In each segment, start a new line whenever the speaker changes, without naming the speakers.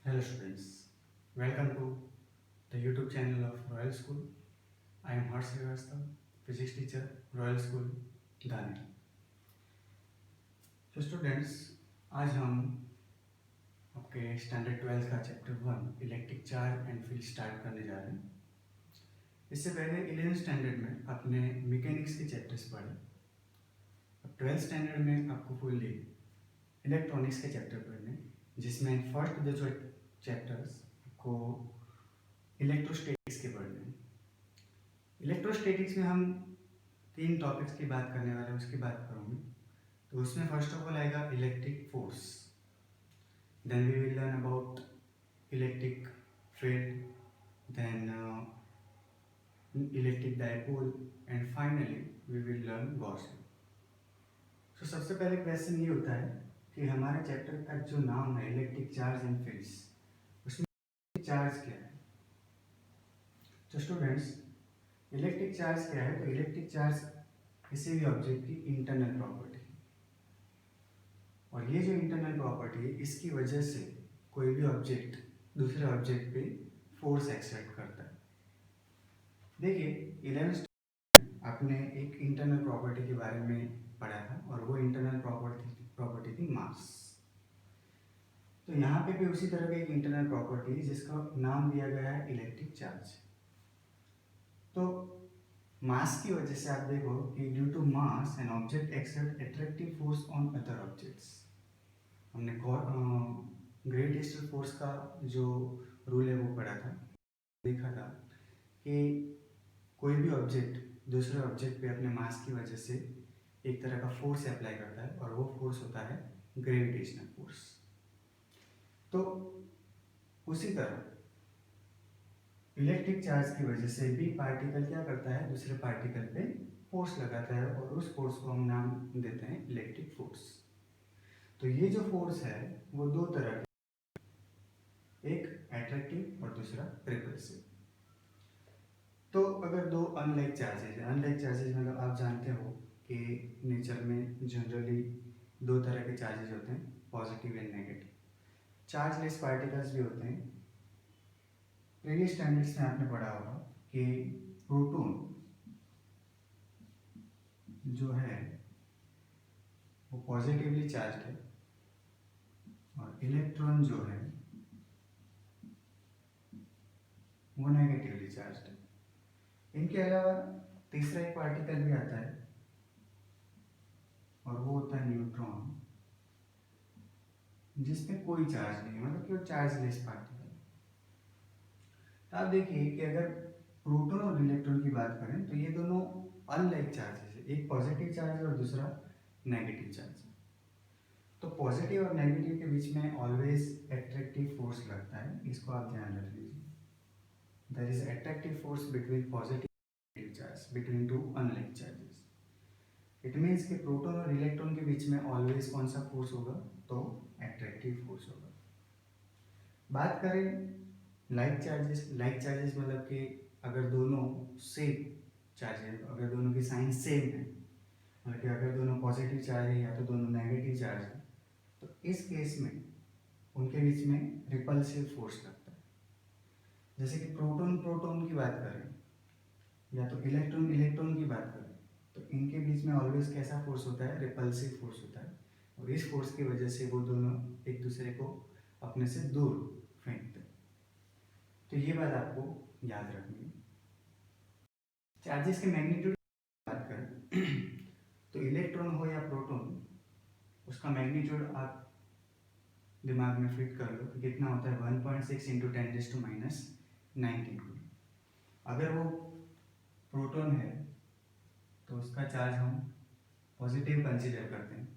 Hello students, welcome to the YouTube channel of Royal School. I am Harsh Srivastava, physics teacher, Royal School, दानी. तो students आज हम आपके standard 12 का chapter 1 electric charge and field start करने जा रहे हैं. इससे पहले 11th स्टैंडर्ड में आपने मैकेनिक्स के चैप्टर्स पढ़े. अब 12th स्टैंडर्ड में आपको फुल्ली इलेक्ट्रॉनिक्स के चैप्टर पढ़ने, जिसमें फर्स्ट जो चैप्टर्स आपको इलेक्ट्रोस्टैटिक्स के पढ़ने हैं. इलेक्ट्रोस्टैटिक्स में हम 3 टॉपिक्स की बात करने वाले हैं, उसकी बात करूँगी. तो उसमें फर्स्ट ऑफ ऑल आएगा electric force, then we will learn about electric field, then electric dipole and finally we will learn Gauss law. तो सबसे पहले क्वेश्चन ये होता है कि हमारे चैप्टर का जो नाम है इलेक्ट्रिक चार्ज एंड फील्ड्स, उसमें चार्ज क्या है. तो स्टूडेंट्स इलेक्ट्रिक चार्ज क्या है? तो इलेक्ट्रिक चार्ज किसी भी ऑब्जेक्ट की इंटरनल प्रॉपर्टी है, और ये जो इंटरनल प्रॉपर्टी है इसकी वजह से कोई भी ऑब्जेक्ट दूसरे ऑब्जेक्ट पे फोर्स एक्सर्ट करता है. देखिए 11th आपने एक इंटरनल प्रॉपर्टी के बारे में पढ़ा था, और वो इंटरनल प्रॉपर्टी थी मास. तो यहाँ पे भी उसी तरह की एक इंटरनल प्रॉपर्टी है जिसका नाम दिया गया है इलेक्ट्रिक चार्ज. तो मास की वजह से आप देखो कि due to mass an object exert attractive force on other objects. हमने ग्रेविटेशनल फोर्स का जो रूल है वो पढ़ा था, देखा था कि कोई भी ऑब्जेक्ट दूसरे ऑब्जेक्ट पे अपने मास की वजह से एक तरह का फोर्स अप्लाई करता है, और वो फोर्स होता है ग्रेविटेशनल फोर्स. तो उसी तरह इलेक्ट्रिक चार्ज की वजह से भी पार्टिकल क्या करता है, दूसरे पार्टिकल पे फोर्स लगाता है, और उस फोर्स को हम नाम देते हैं इलेक्ट्रिक फोर्स. तो ये जो फोर्स है वो दो तरह के, एक अट्रैक्टिव और दूसरा रिपल्सिव. तो अगर दो अनलाइक चार्जेज है, अनलाइक चार्जेज मतलब आप जानते हो कि नेचर में जनरली दो तरह के चार्जेज होते हैं, positive and negative. Chargeless particles भी होते हैं. प्रीवियस स्टैंडर्ड्स में आपने पढ़ा होगा कि प्रोटॉन जो है वो पॉजिटिवली चार्ज है, और इलेक्ट्रॉन जो है वो नेगेटिवली चार्ज है. इनके अलावा तीसरा एक पार्टिकल भी आता है, और वो होता है न्यूट्रॉन, जिसमें कोई चार्ज नहीं है, मतलब कि वो चार्जलेस पार्टिकल. तो आप देखिए कि अगर प्रोटॉन और इलेक्ट्रॉन की बात करें तो ये दोनों अनलाइक चार्जेस है, एक पॉजिटिव चार्ज है और दूसरा नेगेटिव चार्ज है. तो पॉजिटिव और नेगेटिव के बीच में ऑलवेज एट्रैक्टिव फोर्स लगता है, इसको आप ध्यान रख लीजिए. There is attractive force between positive and negative charge between two unlike charges. It means कि प्रोटॉन और इलेक्ट्रॉन के बीच में ऑलवेज कौन सा फोर्स होगा, तो एट्रैक्टिव फोर्स होगा. बात करें लाइक चार्जेस मतलब कि अगर दोनों सेम चार्जेस, अगर दोनों की साइन सेम है, मतलब कि अगर दोनों पॉजिटिव चार्ज है या तो दोनों नेगेटिव चार्ज है, तो इस केस में उनके बीच में रिपल्सिव फोर्स लगता है. जैसे कि प्रोटॉन प्रोटॉन की बात करें या तो इलेक्ट्रॉन इलेक्ट्रॉन की बात करें, तो इनके बीच में ऑलवेज कैसा फोर्स होता है, रिपल्सिव फोर्स होता है, और इस फोर्स की वजह से वो दोनों एक दूसरे को अपने से दूर फेंकते हैं. तो ये बात आपको याद रखनी है. चार्जेस के मैग्नीट्यूड की बात करें तो इलेक्ट्रॉन हो या प्रोटॉन, उसका मैग्नीट्यूड आप दिमाग में फिट कर लो कि कितना होता है, 1.6 इंटू 10⁻19 को. अगर वो प्रोटॉन है तो उसका चार्ज हम पॉजिटिव कंसीडर करते हैं,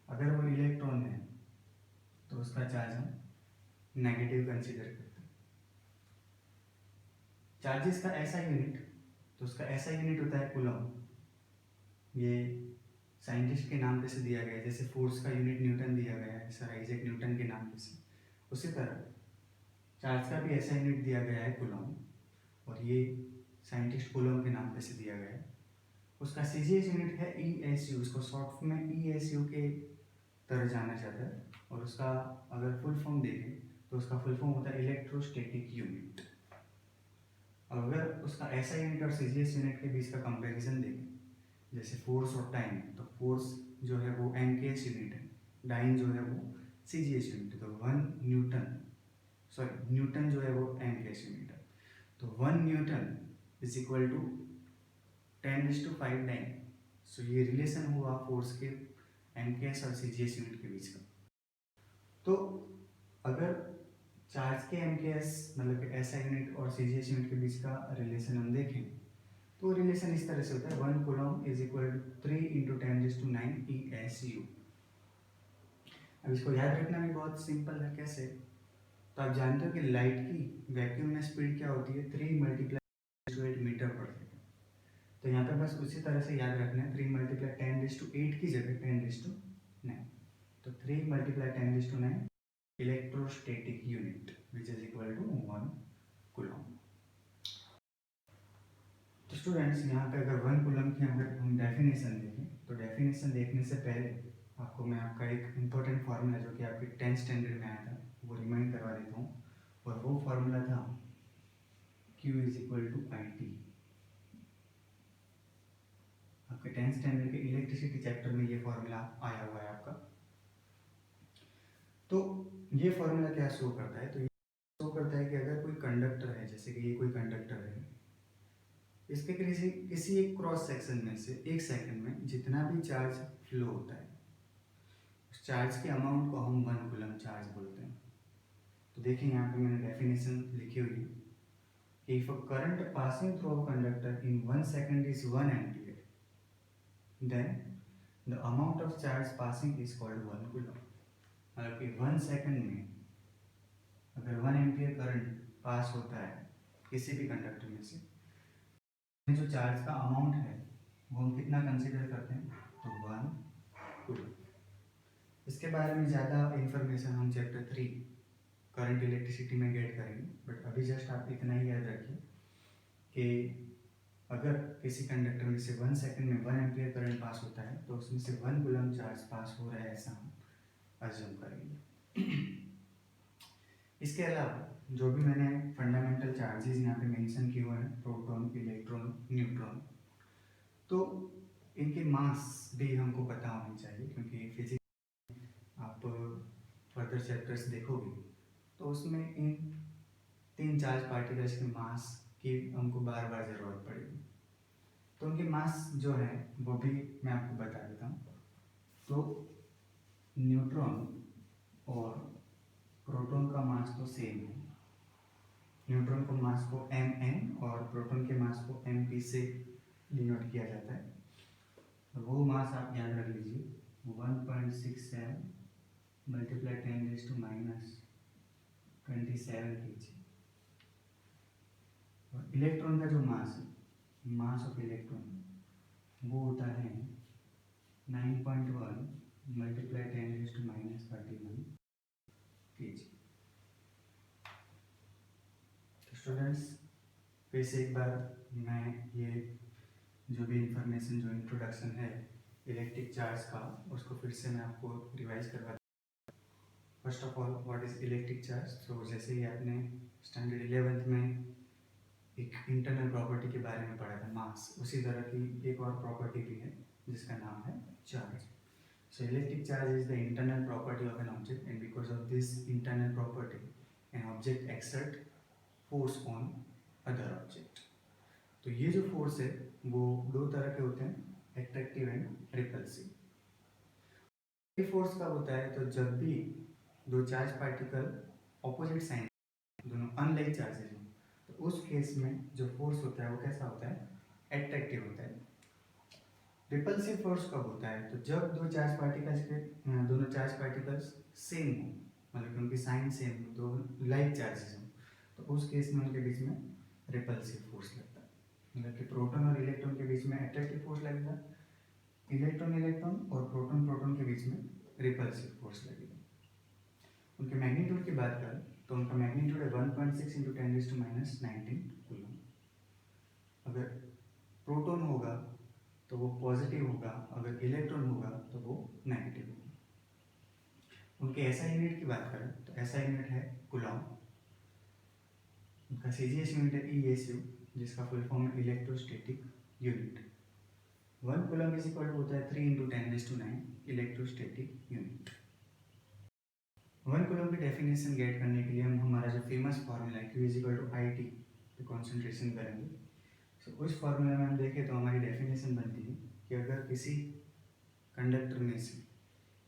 अगर वो इलेक्ट्रॉन है तो उसका चार्ज हम नेगेटिव कंसीडर करते हैं. चार्जेस का ऐसा यूनिट, तो उसका ऐसा यूनिट होता है कूलम. ये साइंटिस्ट के नाम पे से दिया गया है, जैसे फोर्स का यूनिट न्यूटन दिया गया है सर आइजैक न्यूटन के नाम पे से, उसी तरह चार्ज का भी ऐसा यूनिट दिया गया है कूलम, और ये साइंटिस्ट कूलम के नाम पे से दिया गया है. उसका सीजीएस यूनिट है ESU, उसको शॉर्ट में ESU के तरह जाना जाता है, और उसका अगर फुल फॉर्म देखें तो उसका फुल फॉर्म होता है इलेक्ट्रोस्टैटिक यूनिट। अब अगर उसका एसआई यूनिट और सीजीएस यूनिट के बीच का कंपैरिजन देखें, जैसे फोर्स और टाइम, तो फोर्स जो है वो एमकेएस यूनिट है, टाइम जो है वो सीजीएस यूनिट है। तो 1 न्यूटन जो है वो एमकेएस यूनिट है। तो 1 newton is equal to 10⁵ time. So ये रिलेशन हुआ फोर्स के एमकेएस और सीजीएस यूनिट के बीच का। तो अगर चार्ज के एमकेएस मतलब कि एसआई यूनिट और सीजीएस यूनिट के बीच का रिलेशन हम देखें, तो रिलेशन इस तरह से होता है 1 coulomb is equal to 3 × 10⁹ ESU। अब इसको याद रखना भी बहुत सिंपल है। कैसे? तो आप जानते हो कि लाइट की वैक्यूम में स्पीड क्या होती है, 3 × 10⁸ मीटर पर सेकेंड। तो यहाँ पे बस उसी तरह से याद रखना है, 3 × 10⁸ की जगह 10⁹ तो 3 × 10⁹ electrostatic unit which is equal to 1 coulomb. तो स्टूडेंट्स यहाँ पे अगर 1 कूलम की अगर हम डेफिनेशन देखें, तो डेफिनेशन देखने से पहले आपको मैं आपका एक इम्पोर्टेंट फार्मूला जो कि आपके 10th स्टैंडर्ड में आया था वो रिमाइंड करवा देता हूँ। और वो फार्मूला था Q is equal to IT। आपके 10th स्टैंडर्ड के इलेक्ट्रिसिटी चैप्टर में ये फार्मूला आया हुआ है आपका। तो ये फार्मूला क्या शो करता है? तो ये शो करता है कि अगर कोई कंडक्टर है, जैसे कि ये कोई कंडक्टर है, इसके किसी एक क्रॉस सेक्शन में से 1 सेकंड में जितना भी चार्ज फ्लो होता है, उस चार्ज के अमाउंट को हम 1 कूलम चार्ज बोलते हैं। तो देखिए यहाँ पे मैंने डेफिनेशन लिखी हुई है कि if a current passing through a conductor in 1 second is 1 ampere, then the amount of charge passing is called 1 coulomb. मतलब कि 1 सेकंड में अगर 1 एम्पियर करंट पास होता है किसी भी कंडक्टर में से, जो चार्ज का अमाउंट है वो हम कितना कंसीडर करते हैं, तो 1 कूलम। इसके बारे में ज़्यादा इंफॉर्मेशन हम चैप्टर 3 करंट इलेक्ट्रिसिटी में गेट करेंगे, बट अभी जस्ट आप इतना ही याद रखिए कि अगर किसी कंडक्टर में से 1 सेकंड में 1 एम्पियर करंट पास होता है तो उसमें से 1 कूलम चार्ज पास हो रहा है, ऐसा हम अज्यूम करेंगे। इसके अलावा जो भी मैंने फंडामेंटल चार्जेस यहाँ पे मेंशन किए हुए हैं, प्रोटॉन, इलेक्ट्रॉन, न्यूट्रॉन, तो इनके मास भी हमको पता होनी चाहिए, क्योंकि फिजिक्स आप फर्दर चैप्टर्स देखोगे तो उसमें इन 3 चार्ज पार्टिकल्स के मास की हमको बार बार ज़रूरत पड़ेगी। तो उनके मास जो है वो भी मैं आपको बता देता हूँ। तो न्यूट्रॉन और प्रोटॉन का मास तो सेम है। न्यूट्रॉन को मास को Mn और प्रोटॉन के मास को Mp से डिनोट किया जाता है। और वो मास आप याद रख लीजिए, 1.67 × 10⁻27 kg। और इलेक्ट्रॉन का जो मास है, मास ऑफ इलेक्ट्रॉन, वो होता है 9.1 × 10⁻31 kg। तो स्टूडेंट्स, फिर से एक बार मैं ये जो भी इंफॉर्मेशन, जो इंट्रोडक्शन है इलेक्ट्रिक चार्ज का, उसको फिर से मैं आपको रिवाइज करवा। First of all, what is electric charge? तो जैसे ही आपने स्टैंडर्ड 11th में एक इंटरनल प्रॉपर्टी के बारे में पढ़ा था, मास, उसी तरह की एक और प्रॉपर्टी भी है जिसका नाम है charge. So electric charge is the internal property of an object, and because of this internal property, an object exert force on other object. तो ये जो फोर्स है वो 2 तरह के होते हैं, एट्रैक्टिव एंड रिपल्सिव। फोर्स कब होता है? तो जब भी 2 चार्ज पार्टिकल ऑपोजिट साइन, दोनों अनलाइक चार्जेस हो, तो उस केस में जो फोर्स होता है वो कैसा होता है? एट्रैक्टिव होता है। रिपल्सिव फोर्स कब होता है? तो जब दोनों चार्ज पार्टिकल्स सेम हो, मतलब कि उनकी साइन सेम हो, दो लाइक चार्जेस हो, तो उस केस में उनके बीच में रिपल्सिव फोर्स लगता है। मतलब कि प्रोटॉन और इलेक्ट्रॉन के बीच में एट्रैक्टिव फोर्स लगेगा, इलेक्ट्रॉन और प्रोटॉन के बीच में रिपल्सिव फोर्स लगेगा। उनके मैग्नीट्यूड की बात करें तो उनका मैग्नीट्यूड है 1.6 × 10⁻19 कूलम। अगर प्रोटॉन होगा तो वो पॉजिटिव होगा, अगर इलेक्ट्रॉन होगा तो वो नेगेटिव होगा। उनके एसआई यूनिट की बात करें तो एसआई यूनिट है कूलॉम, उनका सीजीएस यूनिट है ईएसयू, जिसका फुल फॉर्म है electrostatic unit. 1 coulomb is equal to होता है 3 × 10⁹ इलेक्ट्रोस्टैटिक यूनिट। 1 कूलम की डेफिनेशन गेट करने के लिए हम हमारा जो फेमस फॉर्मूला है Q is equal to IT पे कॉन्सेंट्रेशन करेंगे। तो उस फॉर्मूला में हम देखें तो हमारी डेफिनेशन बनती है कि अगर किसी कंडक्टर में से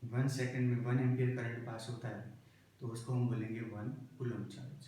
1 सेकेंड में 1 एम्पियर करंट पास होता है तो उसको हम बोलेंगे 1 कूलम चार्ज।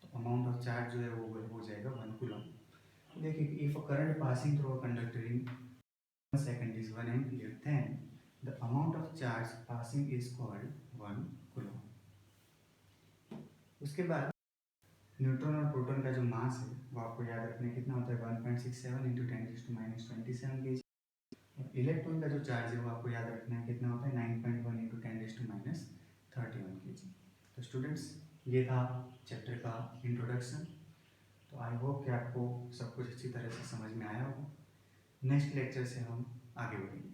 तो अमाउंट ऑफ चार्ज जो है वो हो जाएगा 1 कूलम। देखिए if a current passing through a conductor in 1 second is 1 ampere, then the amount of charge passing is called 1 coulomb. उसके बाद न्यूट्रॉन और प्रोटॉन का जो मास है वो आपको याद रखना है कितना होता है 1.67 × 10⁻27 kg। और इलेक्ट्रॉन का जो चार्ज है वो आपको याद रखना है कितना होता है 9.1 × 10⁻31 kg। तो स्टूडेंट्स ये था चैप्टर का इंट्रोडक्शन। तो आई होप कि आपको सब कुछ अच्छी तरह से समझ में आया होगा। नेक्स्ट लेक्चर से हम आगे बढ़ेंगे।